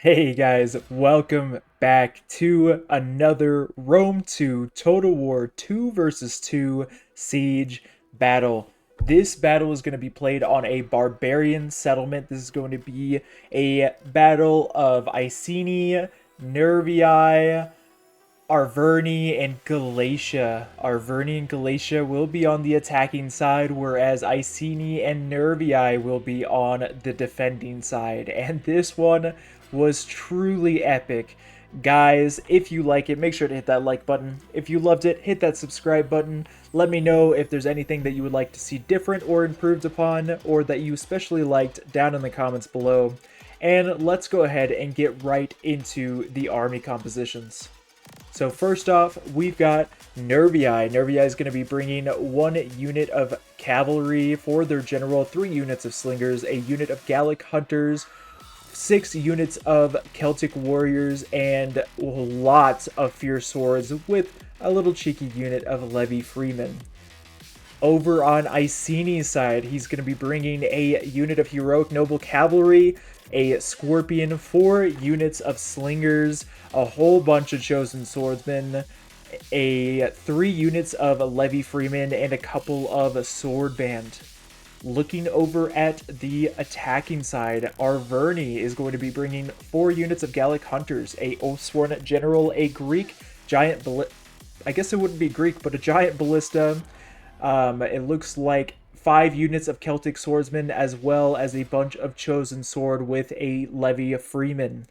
Hey guys, welcome back to another Rome 2 Total War 2 versus 2 Siege battle. This battle is going to be played on a barbarian settlement. This is going to be a battle of Iceni, Nervii, Arverni, and Galatia. Arverni and Galatia will be on the attacking side, whereas Iceni and Nervii will be on the defending side. And this one was truly epic. Guys, if you like it, make sure to hit that like button. If you loved it, hit that subscribe button. Let me know if there's anything that you would like to see different or improved upon, or that you especially liked down in the comments below. And let's go ahead and get right into the army compositions. So first off, we've got Nervii. Nervii is going to be bringing 1 unit of cavalry for their general, 3 units of slingers, a unit of Gallic hunters, 6 units of Celtic warriors, and lots of fierce swords with a little cheeky unit of levy freemen. Over on Iceni's side, he's going to be bringing a unit of heroic noble cavalry, a scorpion, 4 units of slingers, a whole bunch of chosen swordsmen, 3 units of levy freemen, and a couple of sword band. Looking over at the attacking side, Arverni is going to be bringing 4 units of Gallic hunters, a Oathsworn general, a Greek giant I guess it wouldn't be Greek, but a giant ballista. It looks like 5 units of Celtic swordsmen, as well as a bunch of chosen sword with a levy of freemen.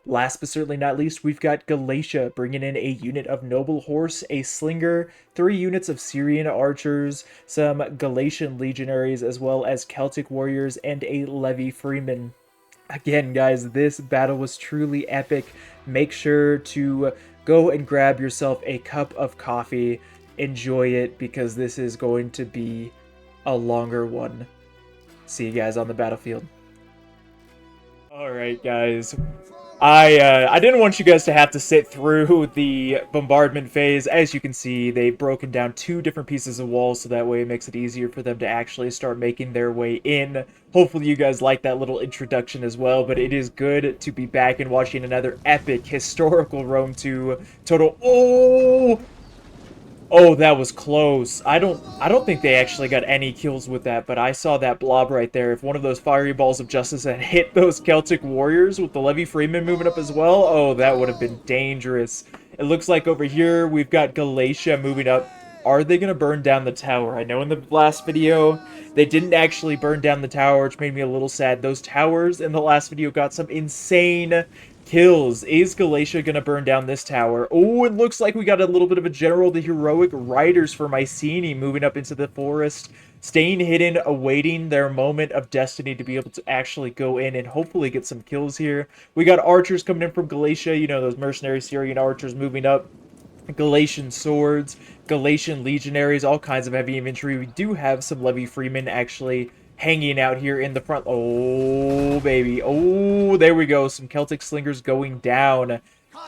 Last but certainly not least, we've got Galatia bringing in a unit of noble horse, a slinger, 3 units of Syrian archers, some Galatian legionaries, as well as Celtic warriors, and a levy freeman. Again, guys, this battle was truly epic. Make sure to go and grab yourself a cup of coffee. Enjoy it, because this is going to be a longer one. See you guys on the battlefield. Alright, guys. I didn't want you guys to have to sit through the bombardment phase. As you can see, they've broken down 2 different pieces of walls, so that way it makes it easier for them to actually start making their way in. Hopefully you guys like that little introduction as well, but it is good to be back and watching another epic historical Rome 2 total. Oh, that was close. I don't think they actually got any kills with that, but I saw that blob right there. If one of those fiery balls of justice had hit those Celtic warriors with the Levy Freeman moving up as well, oh, that would have been dangerous. It looks like over here we've got Galatia moving up. Are they going to burn down the tower? I know in the last video they didn't actually burn down the tower, which made me a little sad. Those towers in the last video got some insane kills. Is Galatia gonna burn down this tower? Oh, it looks like we got a little bit of a general. The heroic riders from Iceni moving up into the forest, staying hidden, awaiting their moment of destiny to be able to actually go in and hopefully get some kills here. We got archers coming in from Galatia, you know, those mercenary Syrian archers moving up. Galatian swords, Galatian legionaries, all kinds of heavy infantry. We do have some levy freemen actually hanging out here in the front. Oh, baby. Oh, there we go. Some Celtic slingers going down.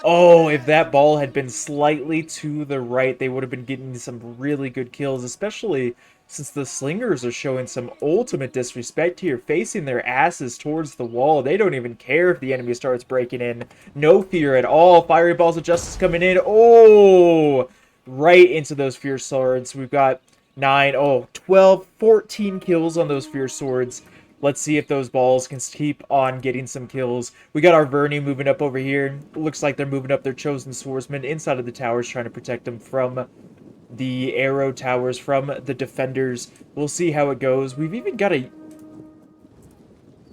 Oh, if that ball had been slightly to the right, they would have been getting some really good kills, especially since the slingers are showing some ultimate disrespect here, facing their asses towards the wall. They don't even care if the enemy starts breaking in. No fear at all. Fiery balls of justice coming in. Oh, right into those fierce swords. We've got 9, 12, 14 kills on those fierce swords. Let's see if those balls can keep on getting some kills. We got our Arverni moving up over here. Looks like they're moving up their chosen swordsmen inside of the towers, trying to protect them from the arrow towers, from the defenders. We'll see how it goes. We've even got a...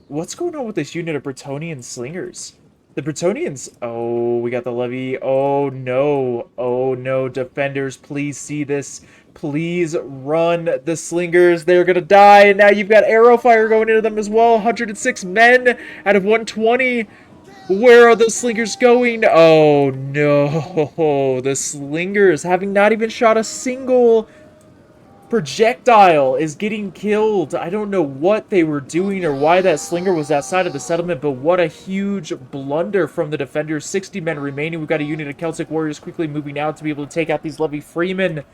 What's going on with this unit of Bretonnian slingers? The Bretonnians... Oh, we got the levy. Oh, no. Oh, no. Defenders, please see this. Please run. The slingers. They're going to die. And now you've got arrow fire going into them as well. 106 men out of 120. Where are the slingers going? Oh, no. The slingers, having not even shot a single projectile, is getting killed. I don't know what they were doing or why that slinger was outside of the settlement, but what a huge blunder from the defenders. 60 men remaining. We've got a unit of Celtic warriors quickly moving out to be able to take out these levy freemen.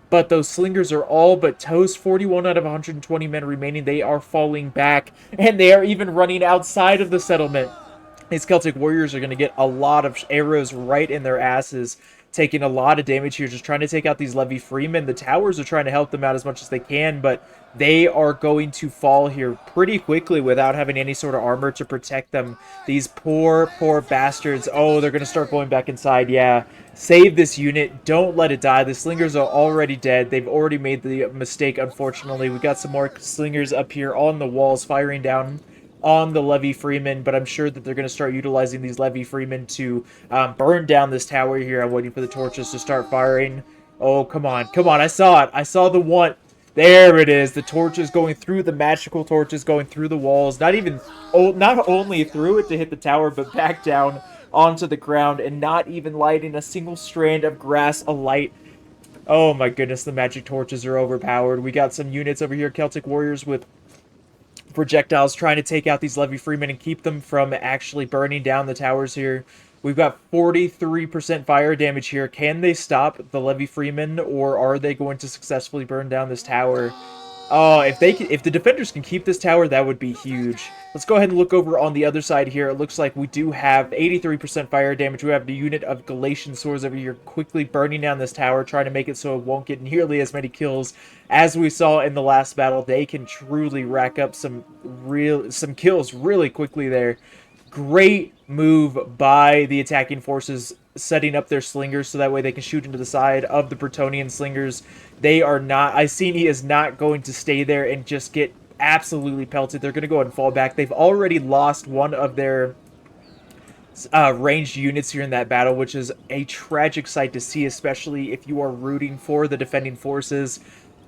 But those slingers are all but toast. 41 out of 120 men remaining. They are falling back, and they are even running outside of the settlement. These Celtic warriors are going to get a lot of arrows right in their asses, taking a lot of damage here, just trying to take out these Levy Freemen. The towers are trying to help them out as much as they can, but they are going to fall here pretty quickly without having any sort of armor to protect them. These poor, poor bastards. Oh, they're going to start going back inside. Yeah, save this unit. Don't let it die. The slingers are already dead. They've already made the mistake, unfortunately. We got some more slingers up here on the walls firing down on the Levy Freeman, but I'm sure that they're going to start utilizing these Levy Freemen to burn down this tower here. I'm waiting for the torches to start firing. Oh, come on. Come on. I saw it. I saw the one. There it is. The torches going through, the magical torches going through the walls. Not only through it to hit the tower, but back down onto the ground and not even lighting a single strand of grass alight. Oh my goodness, the magic torches are overpowered. We got some units over here, Celtic warriors with projectiles trying to take out these Levy Freemen and keep them from actually burning down the towers here. We've got 43% fire damage here. Can they stop the Levy Freemen, or are they going to successfully burn down this tower? Oh, if if the defenders can keep this tower, that would be huge. Let's go ahead and look over on the other side here. It looks like we do have 83% fire damage. We have the unit of Galatian swords over here quickly burning down this tower, trying to make it so it won't get nearly as many kills as we saw in the last battle. They can truly rack up some kills really quickly there. Great move by the attacking forces, setting up their slingers so that way they can shoot into the side of the Bretonian slingers. They are not... Iceni is not going to stay there and just get absolutely pelted. They're going to go ahead and fall back. They've already lost one of their ranged units here in that battle, which is a tragic sight to see, especially if you are rooting for the defending forces.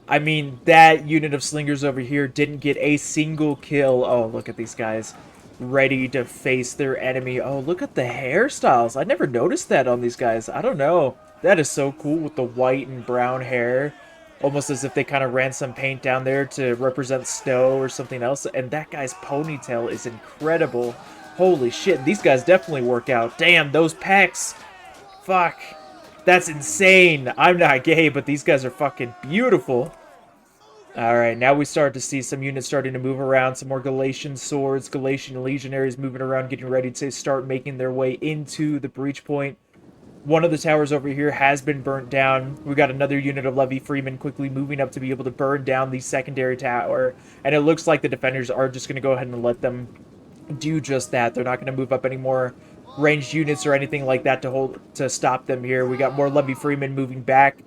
I mean, that unit of slingers over here didn't get a single kill. Oh, look at these guys ready to face their enemy. Oh, look at the hairstyles. I never noticed that on these guys. I don't know. That is so cool with the white and brown hair. Almost as if they kind of ran some paint down there to represent snow or something else. And that guy's ponytail is incredible. Holy shit, these guys definitely work out. Damn, those pecs. Fuck. That's insane. I'm not gay, but these guys are fucking beautiful. Alright, now we start to see some units starting to move around. Some more Galatian swords, Galatian legionaries moving around, getting ready to start making their way into the breach point. One of the towers over here has been burnt down. We got another unit of Levy Freemen quickly moving up to be able to burn down the secondary tower. And it looks like the defenders are just going to go ahead and let them do just that. They're not going to move up any more ranged units or anything like that to stop them here. We got more Levy Freemen moving back,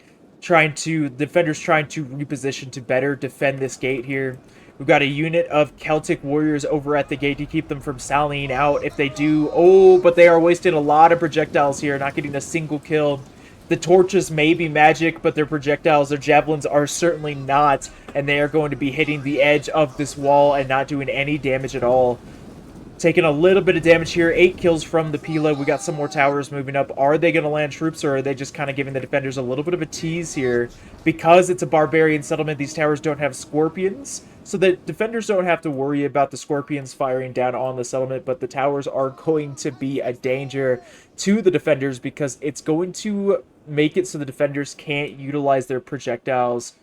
defenders trying to reposition to better defend this gate here. We've got a unit of Celtic warriors over at the gate to keep them from sallying out if they do. Oh, but they are wasting a lot of projectiles here, not getting a single kill. The torches may be magic, but their projectiles, their javelins are certainly not, and they are going to be hitting the edge of this wall and not doing any damage at all. Taking a little bit of damage here. 8 kills from the Pila. We got some more towers moving up. Are they going to land troops, or are they just kind of giving the defenders a little bit of a tease here? Because it's a barbarian settlement, these towers don't have scorpions, so the defenders don't have to worry about the scorpions firing down on the settlement, but the towers are going to be a danger to the defenders because it's going to make it so the defenders can't utilize their projectiles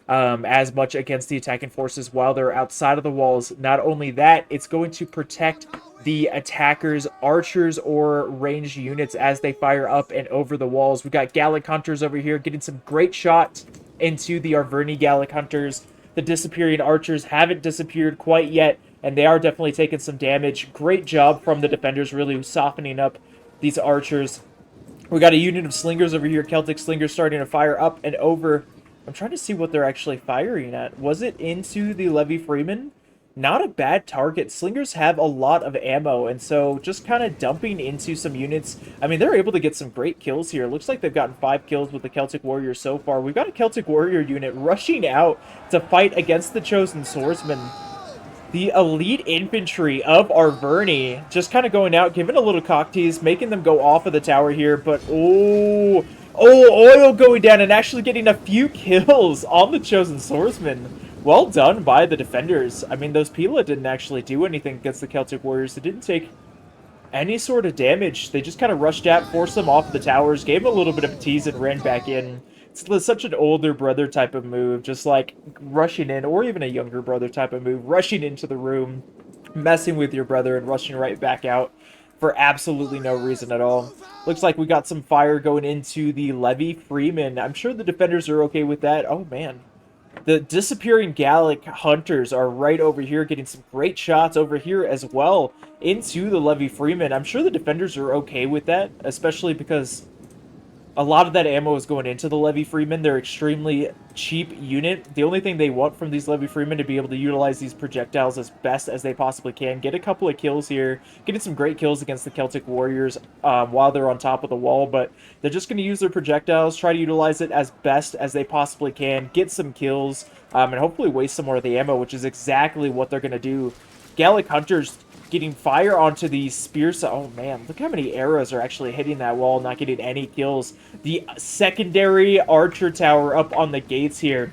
as much against the attacking forces while they're outside of the walls. Not only that, it's going to protect the attackers, archers, or ranged units as they fire up and over the walls. We've got Gallic Hunters over here getting some great shots into the Arverni Gallic Hunters. The disappearing archers haven't disappeared quite yet, and they are definitely taking some damage. Great job from the defenders, really softening up these archers. We got a unit of slingers over here, Celtic slingers starting to fire up and over. I'm trying to see what they're actually firing at. Was it into the Levy Freeman? Not a bad target. Slingers have a lot of ammo, and so just kind of dumping into some units. I mean, they're able to get some great kills here. Looks like they've gotten 5 kills with the Celtic Warriors so far. We've got a Celtic Warrior unit rushing out to fight against the Chosen Swordsman. The elite infantry of Arverni just kind of going out, giving a little cock tease, making them go off of the tower here, but oh, oil going down and actually getting a few kills on the Chosen Swordsman. Well done by the defenders. I mean, those Pila didn't actually do anything against the Celtic Warriors. They didn't take any sort of damage. They just kind of rushed out, forced them off the towers, gave them a little bit of a tease, and ran back in. It's such an older brother type of move, just like rushing in, or even a younger brother type of move, rushing into the room, messing with your brother, and rushing right back out. for absolutely no reason at all. Looks like we got some fire going into the Levy Freeman. I'm sure the defenders are okay with that. Oh, man. The disappearing Gallic hunters are right over here, getting some great shots over here as well into the Levy Freeman. I'm sure the defenders are okay with that, especially because a lot of that ammo is going into the Levy Freeman. They're extremely cheap unit. The only thing they want from these Levy Freemen to be able to utilize these projectiles as best as they possibly can. Get a couple of kills here. Getting some great kills against the Celtic Warriors while they're on top of the wall. But they're just going to use their projectiles, try to utilize it as best as they possibly can. Get some kills, and hopefully waste some more of the ammo, which is exactly what they're going to do. Gallic Hunters getting fire onto the spears. Oh man, look how many arrows are actually hitting that wall, not getting any kills. The secondary archer tower up on the gates here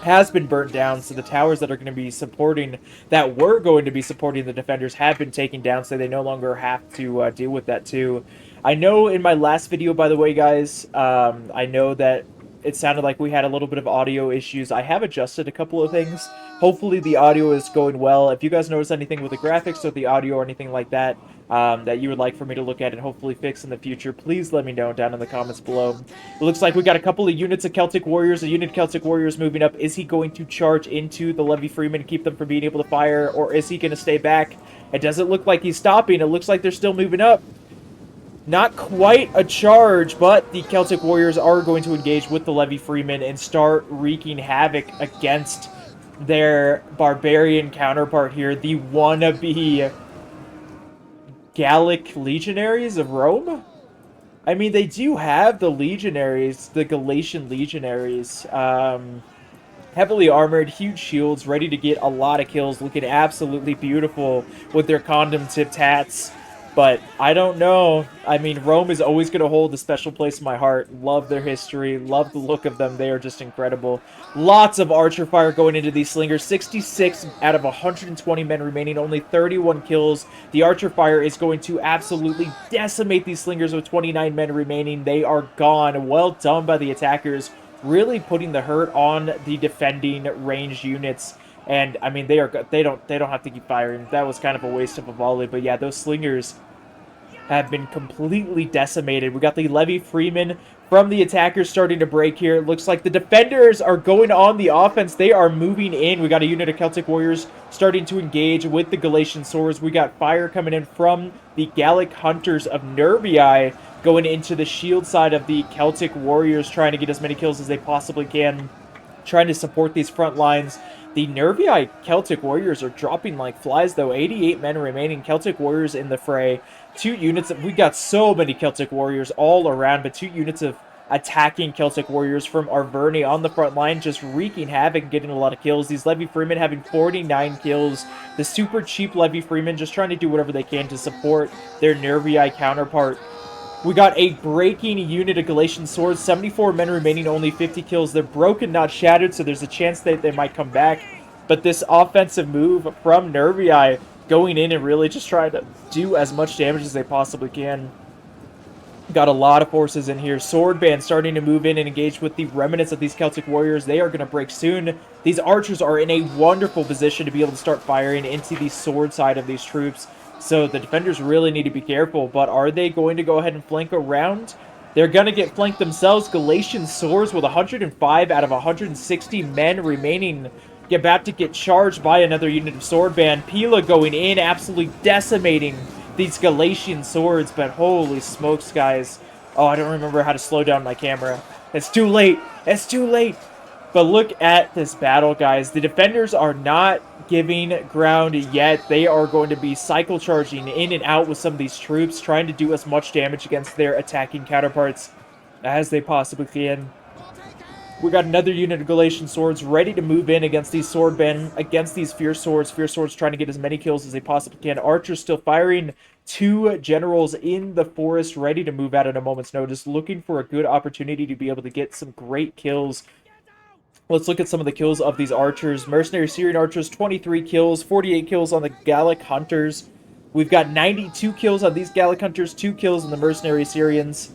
has been burnt down, so the towers that are going to be supporting, that were going to be supporting the defenders, have been taken down, so they no longer have to deal with that too. I know in my last video, by the way, guys, I know that it sounded like we had a little bit of audio issues. I have adjusted a couple of things. Hopefully the audio is going well. If you guys notice anything with the graphics or the audio or anything like that, that you would like for me to look at and hopefully fix in the future, please let me know down in the comments below. It looks like we got a couple of units of Celtic Warriors. A unit of Celtic Warriors moving up. Is he going to charge into the Levy Freeman and keep them from being able to fire, or is he going to stay back? It doesn't look like he's stopping. It looks like they're still moving up. Not quite a charge, but the Celtic Warriors are going to engage with the Levy Freeman and start wreaking havoc against their Barbarian counterpart here, the wannabe Gallic Legionaries of Rome? I mean, they do have the Legionaries, the Galatian Legionaries, heavily armored, huge shields, ready to get a lot of kills, looking absolutely beautiful with their condom-tipped hats. But I don't know. I mean, Rome is always going to hold a special place in my heart. Love their history. Love the look of them. They are just incredible. Lots of archer fire going into these slingers. 66 out of 120 men remaining. Only 31 kills. The archer fire is going to absolutely decimate these slingers with 29 men remaining. They are gone. Well done by the attackers. Really putting the hurt on the defending ranged units. And I mean, they don't have to keep firing. That was kind of a waste of a volley. But yeah, those slingers have been completely decimated. We got the Levy Freeman from the attackers starting to break here. It looks like the defenders are going on the offense. They are moving in. We got a unit of Celtic Warriors starting to engage with the Galatian swords. We got fire coming in from the Gallic Hunters of Nervii going into the shield side of the Celtic Warriors, trying to get as many kills as they possibly can, trying to support these front lines. The Nervii Celtic Warriors are dropping like flies, though. 88 men remaining. Celtic Warriors in the fray. Two units we got so many Celtic Warriors all around, but two units of attacking Celtic Warriors from Arverni on the front line, just wreaking havoc and getting a lot of kills. These Levy Freemen having 49 kills. The super cheap Levy Freemen just trying to do whatever they can to support their Nervii counterpart. We got a breaking unit of Galatian swords. 74 men remaining, only 50 kills. They're broken, not shattered, so there's a chance that they might come back. But this offensive move from Nervii, going in and really just trying to do as much damage as they possibly can. Got a lot of forces in here. Sword band starting to move in and engage with the remnants of these Celtic Warriors. They are going to break soon. These archers are in a wonderful position to be able to start firing into the sword side of these troops. So the defenders really need to be careful. But are they going to go ahead and flank around? They're going to get flanked themselves. Galatian swords with 105 out of 160 men remaining, about to get charged by another unit of sword band. Pila going in, absolutely decimating these Galatian swords. But holy smokes, guys. Oh, I don't remember how to slow down my camera. It's too late. It's too late. But look at this battle, guys. The defenders are not giving ground yet. They are going to be cycle charging in and out with some of these troops, trying to do as much damage against their attacking counterparts as they possibly can. We got another unit of Galatian swords ready to move in against these sword band, against these fierce swords. Fierce swords trying to get as many kills as they possibly can. Archers still firing. Two generals in the forest ready to move out at a moment's notice, looking for a good opportunity to be able to get some great kills. Let's look at some of the kills of these archers. Mercenary Syrian archers, 23 kills, 48 kills on the Gallic Hunters. We've got 92 kills on these Gallic Hunters, 2 kills on the Mercenary Syrians.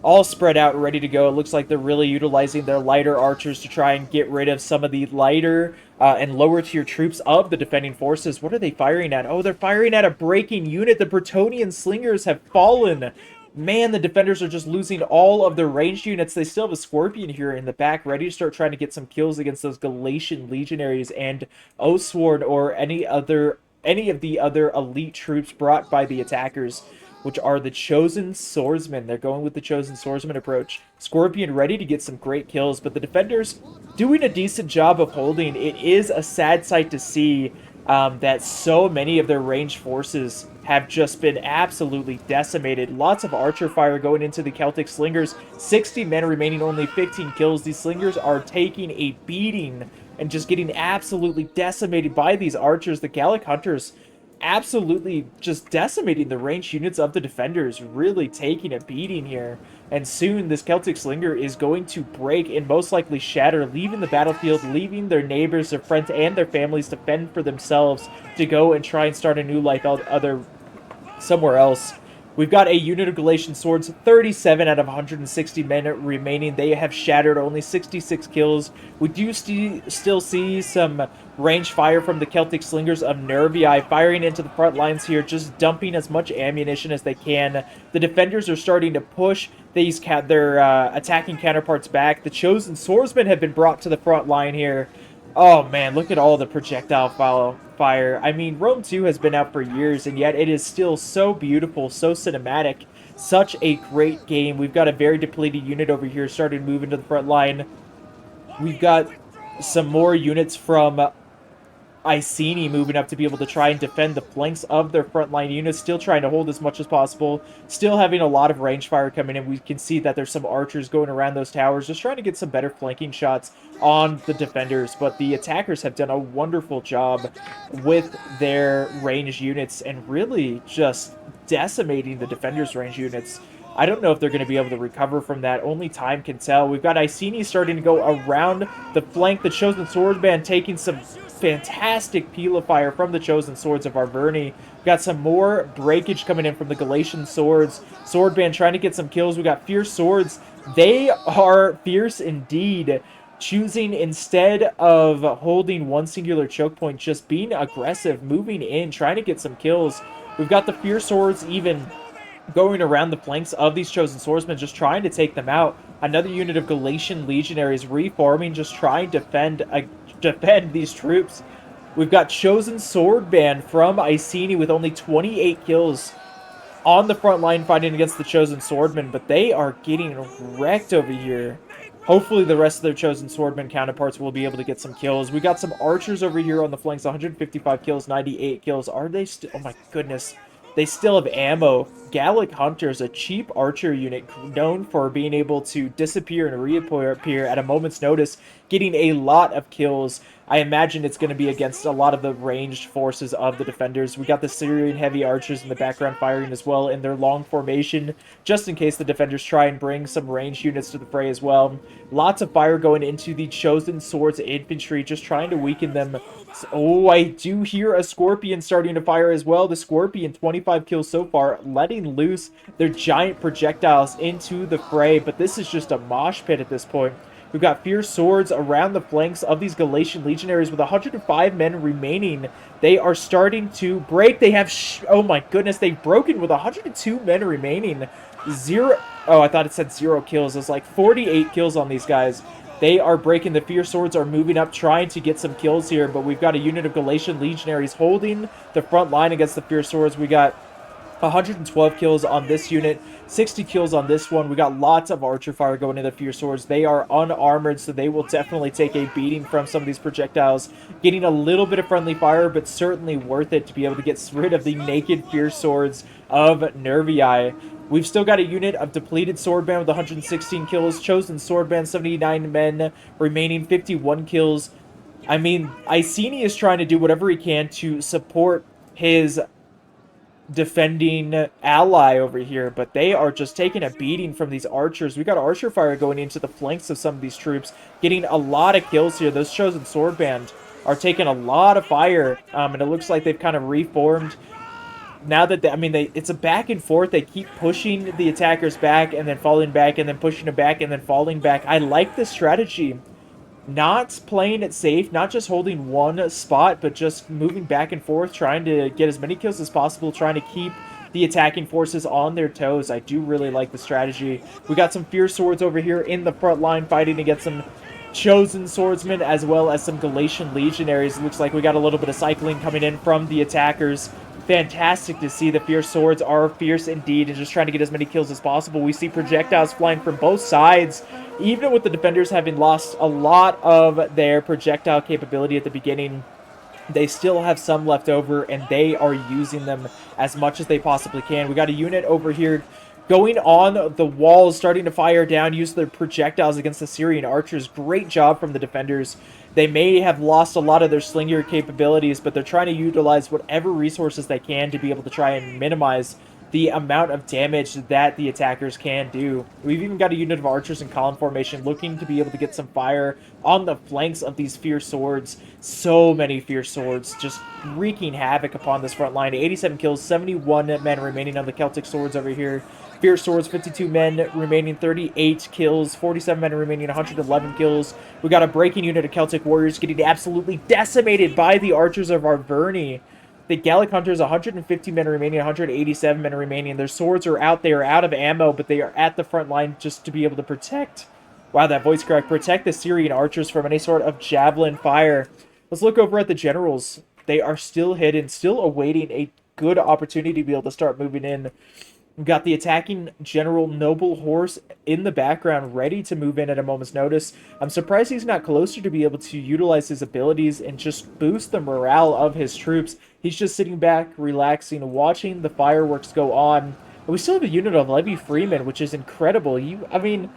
all spread out, ready to go. It looks like they're really utilizing their lighter archers to try and get rid of some of the lighter and lower tier troops of the defending forces. What are they firing at? Oh, they're firing at a breaking unit. The Bretonnian slingers have fallen. Man, the defenders are just losing all of their ranged units. They still have a Scorpion here in the back, ready to start trying to get some kills against those Galatian legionaries and Oathsworn or any of the other elite troops brought by the attackers, which are the Chosen Swordsmen. They're going with the Chosen Swordsman approach. Scorpion ready to get some great kills, but the defenders doing a decent job of holding. It is a sad sight to see that so many of their ranged forces have just been absolutely decimated. Lots of archer fire going into the Celtic Slingers. 60 men remaining, only 15 kills. These Slingers are taking a beating and just getting absolutely decimated by these archers. The Gallic Hunters absolutely just decimating the ranged units of the defenders, really taking a beating here. And soon this Celtic Slinger is going to break and most likely shatter, leaving the battlefield, leaving their neighbors, their friends, and their families to fend for themselves, to go and try and start a new life somewhere else. We've got a unit of Galatian swords, 37 out of 160 men remaining. They have shattered, only 66 kills. We do still see some range fire from the Celtic Slingers of Nervii firing into the front lines here, just dumping as much ammunition as they can. The defenders are starting to push their attacking counterparts back. The Chosen Swordsmen have been brought to the front line here. Oh man, look at all the projectile fire. I mean, Rome 2 has been out for years, and yet it is still so beautiful, so cinematic. Such a great game. We've got a very depleted unit over here starting to move into the front line. We've got some more units from Iceni moving up to be able to try and defend the flanks of their frontline units, still trying to hold as much as possible, still having a lot of range fire coming in. We can see that there's some archers going around those towers, just trying to get some better flanking shots on the defenders, but the attackers have done a wonderful job with their ranged units and really just decimating the defenders' range units. I don't know if they're going to be able to recover from that. Only time can tell. We've got Iceni starting to go around the flank. The Chosen Swordsman taking some fantastic peel of fire from the Chosen Swords of Arverni. Got some more breakage coming in from the Galatian Swords. Swordband trying to get some kills. We got Fierce Swords. They are fierce indeed. Choosing, instead of holding one singular choke point, just being aggressive, moving in, trying to get some kills. We've got the Fierce Swords even going around the flanks of these Chosen Swordsmen, just trying to take them out. Another unit of Galatian legionaries reforming, just trying to defend these troops. We've got Chosen Swordband from Iceni with only 28 kills on the front line fighting against the Chosen Swordmen, but they are getting wrecked over here. Hopefully the rest of their Chosen Swordman counterparts will be able to get some kills. We got some archers over here on the flanks, 155 kills, 98 kills. Are they still... Oh my goodness. They still have ammo. Gallic Hunters, a cheap archer unit known for being able to disappear and reappear at a moment's notice, getting a lot of kills. I imagine it's going to be against a lot of the ranged forces of the defenders. We got the Syrian heavy archers in the background firing as well in their long formation, just in case the defenders try and bring some ranged units to the fray as well. Lots of fire going into the Chosen Swords infantry, just trying to weaken them. Oh, I do hear a Scorpion starting to fire as well. The Scorpion, 25 kills so far, letting loose their giant projectiles into the fray, but this is just a mosh pit at this point. We've got Fierce Swords around the flanks of these Galatian legionaries with 105 men remaining. They are starting to break. They have... oh my goodness, they've broken with 102 men remaining. Oh, I thought it said 0 kills. It's like 48 kills on these guys. They are breaking. The Fierce Swords are moving up, trying to get some kills here, but we've got a unit of Galatian legionaries holding the front line against the Fierce Swords. We got 112 kills on this unit, 60 kills on this one. We got lots of archer fire going into the Fierce Swords. They are unarmored, so they will definitely take a beating from some of these projectiles. Getting a little bit of friendly fire, but certainly worth it to be able to get rid of the naked Fierce Swords of Nervii. We've still got a unit of depleted Swordband with 116 kills. Chosen Swordband, 79 men remaining, 51 kills. I mean, Iceni is trying to do whatever he can to support his defending ally over here, but they are just taking a beating from these archers. We got archer fire going into the flanks of some of these troops, getting a lot of kills here. Those Chosen Swordband are taking a lot of fire, and it looks like they've kind of reformed. now that I mean, it's a back and forth. They keep pushing the attackers back and then falling back and then pushing them back and then falling back. I like this strategy. Not playing it safe, not just holding one spot, but just moving back and forth, trying to get as many kills as possible, trying to keep the attacking forces on their toes. I do really like the strategy. We got some Fierce Swords over here in the front line fighting against some Chosen Swordsmen as well as some Galatian Legionaries. It looks like we got a little bit of cycling coming in from the attackers. Fantastic to see. The Fierce Swords are fierce indeed and just trying to get as many kills as possible. We see projectiles flying from both sides, even with the defenders having lost a lot of their projectile capability at the beginning. They still have some left over, and they are using them as much as they possibly can. We got a unit over here going on the walls, starting to fire down, use their projectiles against the Syrian archers. Great job from the defenders. They may have lost a lot of their slinger capabilities, but they're trying to utilize whatever resources they can to be able to try and minimize the amount of damage that the attackers can do. We've even got a unit of archers in column formation looking to be able to get some fire on the flanks of these Fierce Swords. So many Fierce Swords just wreaking havoc upon this front line. 87 kills, 71 men remaining on the Celtic Swords over here. Fierce Swords, 52 men remaining, 38 kills, 47 men remaining, 111 kills. We got a breaking unit of Celtic Warriors getting absolutely decimated by the archers of Arverni. The Gallic Hunters, 150 men remaining, 187 men remaining. Their swords are out. They are out of ammo, but they are at the front line just to be able to protect. Wow, that voice crack. Protect the Syrian archers from any sort of javelin fire. Let's look over at the generals. They are still hidden, still awaiting a good opportunity to be able to start moving in. We've got the attacking General Noble Horse in the background, ready to move in at a moment's notice. I'm surprised he's not closer to be able to utilize his abilities and just boost the morale of his troops. He's just sitting back, relaxing, watching the fireworks go on. And we still have a unit of Levy Freeman, which is incredible. I mean,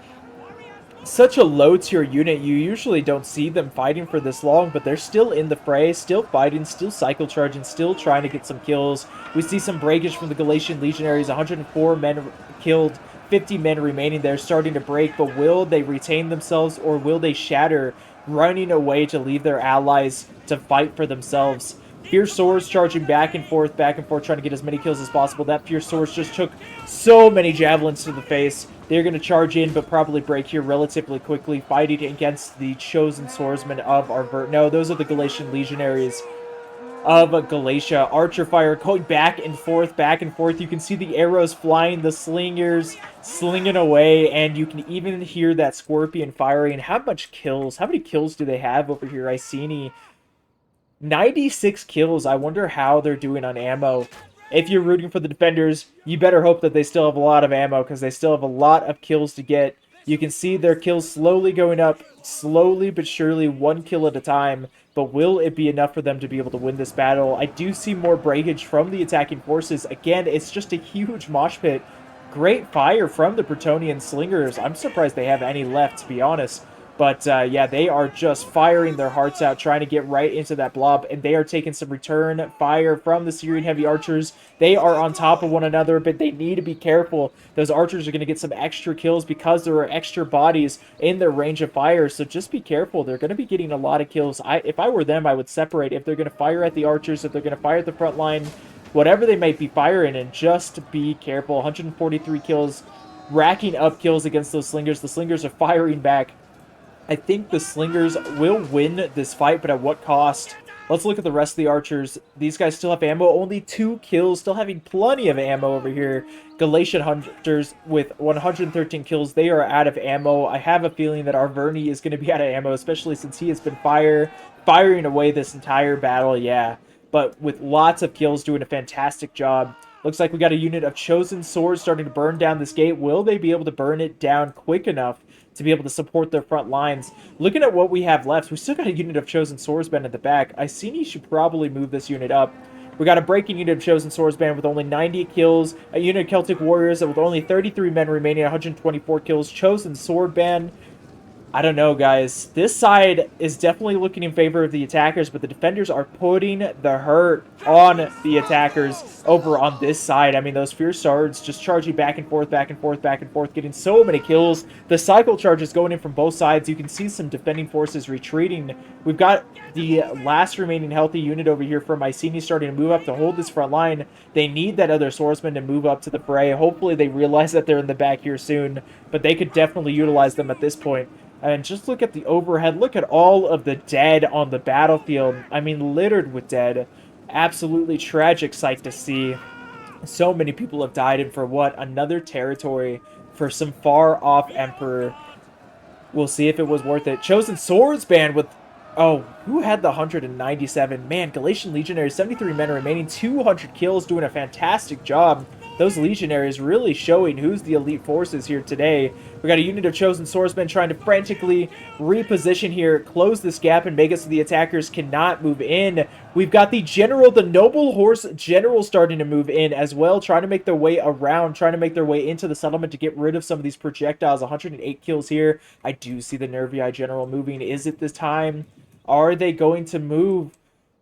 such a low tier unit, you usually don't see them fighting for this long, but they're still in the fray, still fighting, still cycle charging, still trying to get some kills. We see some breakage from the Galatian Legionaries, 104 men killed, 50 men remaining there, starting to break, but will they retain themselves or will they shatter, running away to leave their allies to fight for themselves? Fierce Swords charging back and forth, trying to get as many kills as possible. That Fierce Swords just took so many javelins to the face. They're going to charge in, but probably break here relatively quickly, fighting against the Chosen Swordsmen of Arvert. No, those are the Galatian Legionaries of Galatia. Archer fire going back and forth, back and forth. You can see the arrows flying, the slingers slinging away, and you can even hear that Scorpion firing. How many kills do they have over here? Iceni, 96 kills. I wonder how they're doing on ammo. If you're rooting for the defenders, you better hope that they still have a lot of ammo, because they still have a lot of kills to get. You can see their kills slowly going up, slowly but surely, one kill at a time. But will it be enough for them to be able to win this battle? I do see more breakage from the attacking forces. Again, it's just a huge mosh pit. Great fire from the Bretonnian slingers. I'm surprised they have any left, to be honest. But, yeah, they are just firing their hearts out, trying to get right into that blob, and they are taking some return fire from the Syrian heavy archers. They are on top of one another, but they need to be careful. Those archers are going to get some extra kills because there are extra bodies in their range of fire, so just be careful. They're going to be getting a lot of kills. If I were them, I would separate. If they're going to fire at the archers, if they're going to fire at the front line, whatever they might be firing, and just be careful. 143 kills, racking up kills against those slingers. The slingers are firing back. I think the slingers will win this fight, but at what cost? Let's look at the rest of the archers. These guys still have ammo. Only 2 kills. Still having plenty of ammo over here. Galatian Hunters with 113 kills. They are out of ammo. I have a feeling that Arverni is going to be out of ammo, especially since he has been firing away this entire battle. Yeah, but with lots of kills, doing a fantastic job. Looks like we got a unit of Chosen Swords starting to burn down this gate. Will they be able to burn it down quick enough to be able to support their front lines? Looking at what we have left, we still got a unit of Chosen Swordsmen at the back. Iceni should probably move this unit up. We got a breaking unit of Chosen Swordsmen with only 90 kills. A unit of Celtic Warriors with only 33 men remaining, 124 kills. Chosen Swordband I don't know, guys. This side is definitely looking in favor of the attackers, but the defenders are putting the hurt on the attackers over on this side. I mean, those fierce swords just charging back and forth, back and forth, back and forth, getting so many kills. The cycle charges going in from both sides. You can see some defending forces retreating. We've got the last remaining healthy unit over here from Iceni starting to move up to hold this front line. They need that other swordsman to move up to the fray. Hopefully they realize that they're in the back here soon, but they could definitely utilize them at this point. And just look at the overhead. Look at all of the dead on the battlefield. I mean, littered with dead. Absolutely tragic sight to see. So many people have died, and for what? Another territory for some far-off emperor. We'll see if it was worth it. Chosen Swords band with... Oh, who had the 197? Man, Galatian Legionaries, 73 men remaining, 200 kills, doing a fantastic job. Those Legionaries really showing who's the elite forces here today. We got a unit of Chosen Swordsmen trying to frantically reposition here, close this gap, and make it so the attackers cannot move in. We've got the General, the Noble Horse General starting to move in as well, trying to make their way around, trying to make their way into the settlement to get rid of some of these projectiles. 108 kills here. I do see the Nervii General moving. Is it this time? Are they going to move?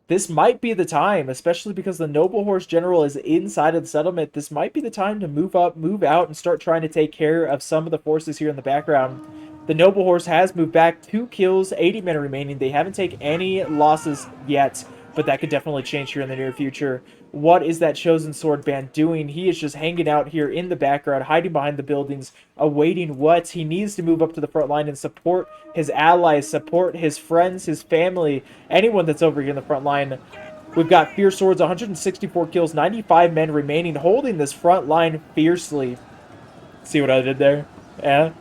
This might be the time, especially because the Noble Horse General is inside of the settlement. This might be the time to move up, move out, and start trying to take care of some of the forces here in the background. The Noble Horse has moved back, 2 kills, 80 men remaining. They haven't taken any losses yet, but that could definitely change here in the near future. What is that Chosen Sword band doing? He is just hanging out here in the background, hiding behind the buildings, awaiting what? He needs to move up to the front line and support his allies, support his friends, his family, anyone that's over here in the front line. We've got Fierce Swords, 164 kills, 95 men remaining, holding this front line fiercely. See what I did there? Yeah.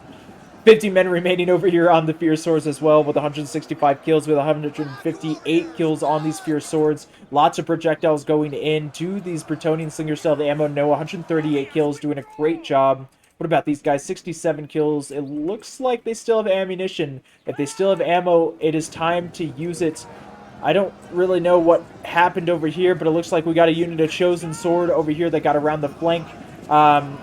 50 men remaining over here on the Fierce Swords as well, with 165 kills, with 158 kills on these Fierce Swords. Lots of projectiles going in to these Bretonnian Slinger Stealth ammo. No, 138 kills, doing a great job. What about these guys? 67 kills. It looks like they still have ammunition. If they still have ammo, it is time to use it. I don't really know what happened over here, but it looks like we got a unit of Chosen Sword over here that got around the flank.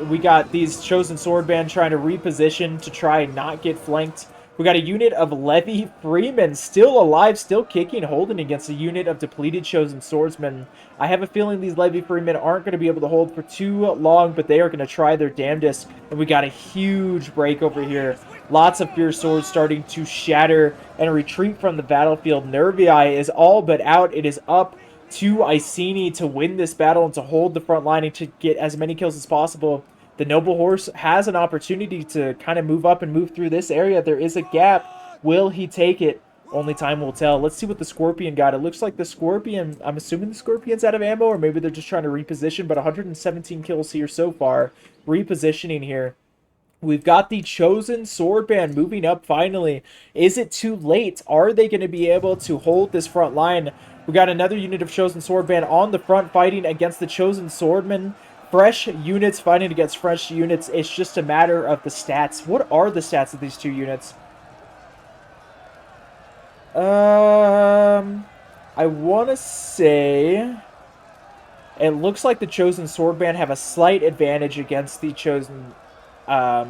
We got these Chosen Sword band trying to reposition to try and not get flanked. We got a unit of Levy Freemen still alive, still kicking, holding against a unit of depleted Chosen Swordsmen. I have a feeling these Levy Freemen aren't going to be able to hold for too long, but they are going to try their damnedest. And we got a huge break over here. Lots of Fierce Swords starting to shatter and retreat from the battlefield. Nervii is all but out. It is up to Iceni to win this battle and to hold the front line and to get as many kills as possible. The Noble Horse has an opportunity to kind of move up and move through this area. There is a gap. Will he take it? Only time will tell. Let's see what the Scorpion got. It looks like the Scorpion, I'm assuming the Scorpion's out of ammo, or maybe they're just trying to reposition, but 117 kills here so far. Repositioning here. We've got the Chosen Sword band moving up finally. Is it too late? Are they going to be able to hold this front line? We got another unit of Chosen Sword band on the front fighting against the Chosen Swordmen. Fresh units fighting against fresh units. It's just a matter of the stats. What are the stats of these two units? I want to say it looks like the Chosen Sword band have a slight advantage against the Chosen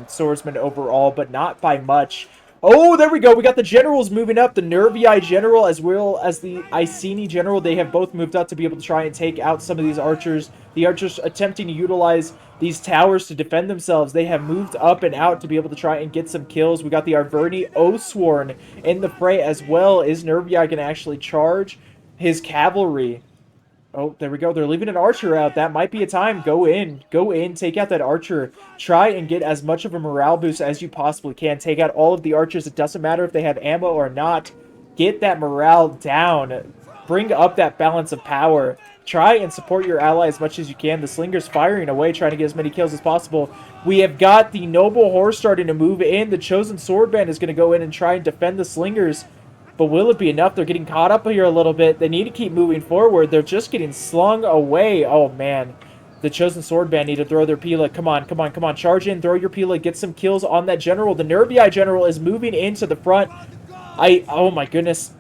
Swordsman overall, but not by much. Oh, there we go. We got the generals moving up. The Nervii General as well as the Iceni General. They have both moved up to be able to try and take out some of these archers. The archers attempting to utilize these towers to defend themselves. They have moved up and out to be able to try and get some kills. We got the Arverni Oathsworn in the fray as well. Is Nervii going to actually charge his cavalry? Oh, there we go. They're leaving an archer out. That might be a time. Go in. Go in. Take out that archer. Try and get as much of a morale boost as you possibly can. Take out all of the archers. It doesn't matter if they have ammo or not. Get that morale down. Bring up that balance of power. Try and support your ally as much as you can. The Slinger's firing away, trying to get as many kills as possible. We have got the Noble Horse starting to move in. The Chosen Sword band is going to go in and try and defend the Slingers. But will it be enough? They're getting caught up here a little bit. They need to keep moving forward. They're just getting slung away. Oh, man. The Chosen Sword band need to throw their Pila. Come on, come on, come on. Charge in, throw your Pila, get some kills on that general. The Nervii General is moving into the front. Oh, my goodness.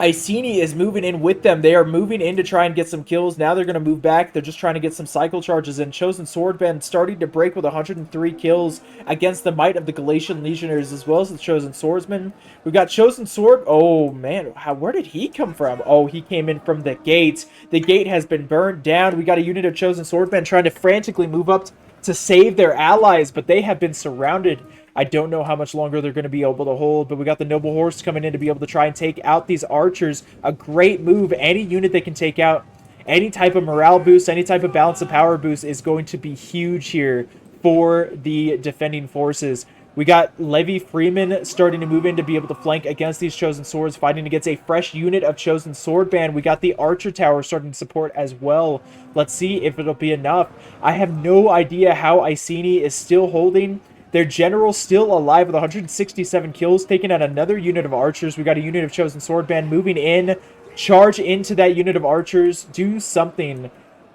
Iceni is moving in with them. They are moving in to try and get some kills. Now they're going to move back. They're just trying to get some cycle charges in. Chosen Swordband starting to break with 103 kills against the might of the Galatian Legionnaires as well as the Chosen Swordsman. We've got Chosen Sword. Oh, man. Where did he come from? Oh, he came in from the gate. The gate has been burned down. We got a unit of Chosen Swordband trying to frantically move up to save their allies, but they have been surrounded. I don't know how much longer they're going to be able to hold, but we got the Noble Horse coming in to be able to try and take out these archers. A great move. Any unit they can take out, any type of morale boost, any type of balance of power boost is going to be huge here for the defending forces. We got Levy Freeman starting to move in to be able to flank against these Chosen Swords, fighting against a fresh unit of Chosen Swordband. We got the Archer Tower starting to support as well. Let's see if it'll be enough. I have no idea how Iceni is still holding. Their general still alive with 167 kills, taking out another unit of archers. We got a unit of Chosen Swordband moving in. Charge into that unit of archers. Do something.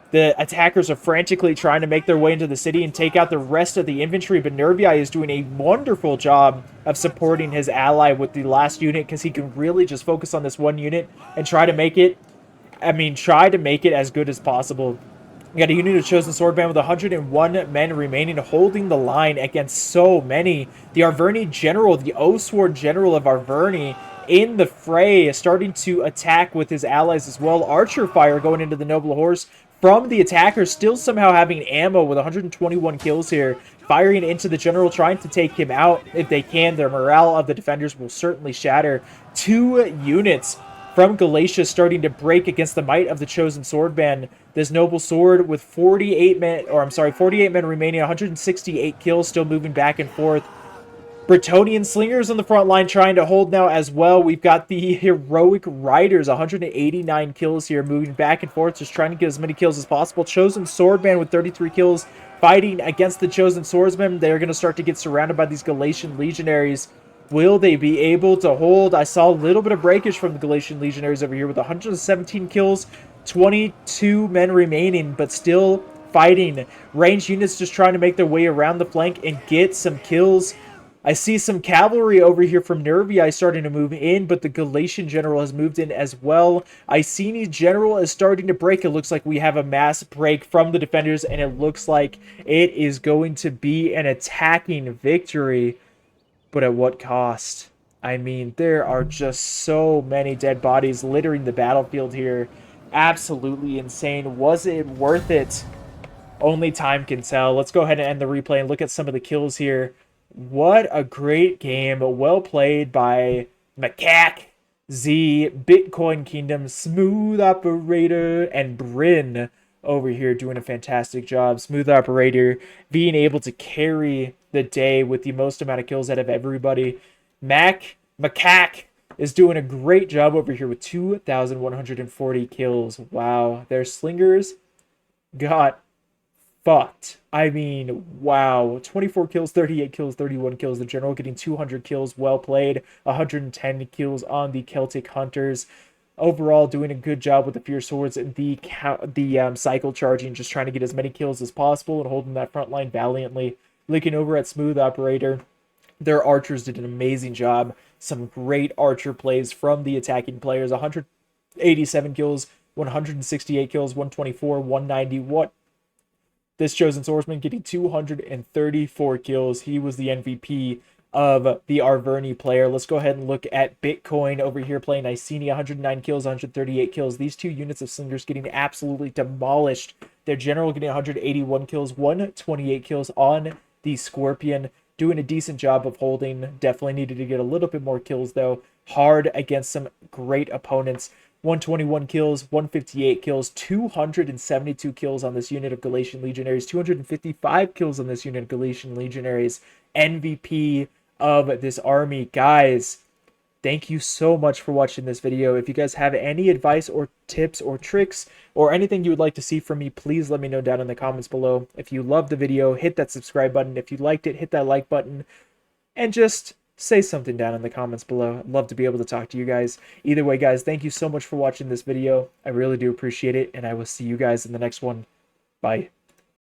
The attackers are frantically trying to make their way into the city and take out the rest of the infantry, but Nervii is doing a wonderful job of supporting his ally with the last unit because he can really just focus on this one unit and try to make it, as good as possible. We got a unit of Chosen Swordband with 101 men remaining, holding the line against so many. The Arverni General, the O-Sword General of Arverni, in the fray, starting to attack with his allies as well. Archer fire going into the Noble Horse from the attackers, still somehow having ammo with 121 kills here. Firing into the General, trying to take him out if they can. Their morale of the defenders will certainly shatter. 2 units from Galatia starting to break against the might of the Chosen Swordband. This Noble Sword with 48 men remaining, 168 kills, still moving back and forth. Bretonnian Slingers on the front line trying to hold now as well. We've got the Heroic Riders, 189 kills here, moving back and forth, just trying to get as many kills as possible. Chosen Swordband with 33 kills, fighting against the Chosen Swordsman. They're going to start to get surrounded by these Galatian Legionaries. Will they be able to hold? I saw a little bit of breakage from the Galatian Legionaries over here with 117 kills, 22 men remaining, but still fighting. Ranged units just trying to make their way around the flank and get some kills. I see some cavalry over here from Nervii starting to move in, but the Galatian general has moved in as well. Iceni general is starting to break. It looks like we have a mass break from the defenders, and it looks like it is going to be an attacking victory. But at what cost? I mean, there are just so many dead bodies littering the battlefield here. Absolutely insane. Was it worth it? Only time can tell. Let's go ahead and end the replay and look at some of the kills here. What a great game. Well played by Macaque, Z, Bitcoin Kingdom, Smooth Operator, and Bryn over here doing a fantastic job. Smooth Operator being able to carry the day with the most amount of kills out of everybody. Macaque is doing a great job over here with 2,140 kills. Wow, their slingers got fucked. I mean, wow. 24 kills, 38 kills, 31 kills. The general getting 200 kills. Well played. 110 kills on the Celtic Hunters. Overall, doing a good job with the Fierce Swords and the cycle charging, just trying to get as many kills as possible and holding that front line valiantly. Looking over at Smooth Operator, their archers did an amazing job. Some great archer plays from the attacking players. 187 kills, 168 kills, 124, 190. What? This Chosen Swordsman getting 234 kills. He was the MVP of the Arverni player. Let's go ahead and look at Bitcoin over here playing Iceni, 109 kills, 138 kills. These 2 units of slingers getting absolutely demolished. Their general getting 181 kills, 128 kills on the Scorpion. Doing a decent job of holding. Definitely needed to get a little bit more kills though. Hard against some great opponents. 121 kills, 158 kills, 272 kills on this unit of Galatian Legionaries, 255 kills on this unit of Galatian Legionaries. MVP of this army. Guys, thank you so much for watching this video. If you guys have any advice or tips or tricks or anything you would like to see from me, please let me know down in the comments below. If you loved the video, hit that subscribe button. If you liked it, hit that like button. And just say something down in the comments below. I'd love to be able to talk to you guys. Either way, guys, thank you so much for watching this video. I really do appreciate it, and I will see you guys in the next one. Bye.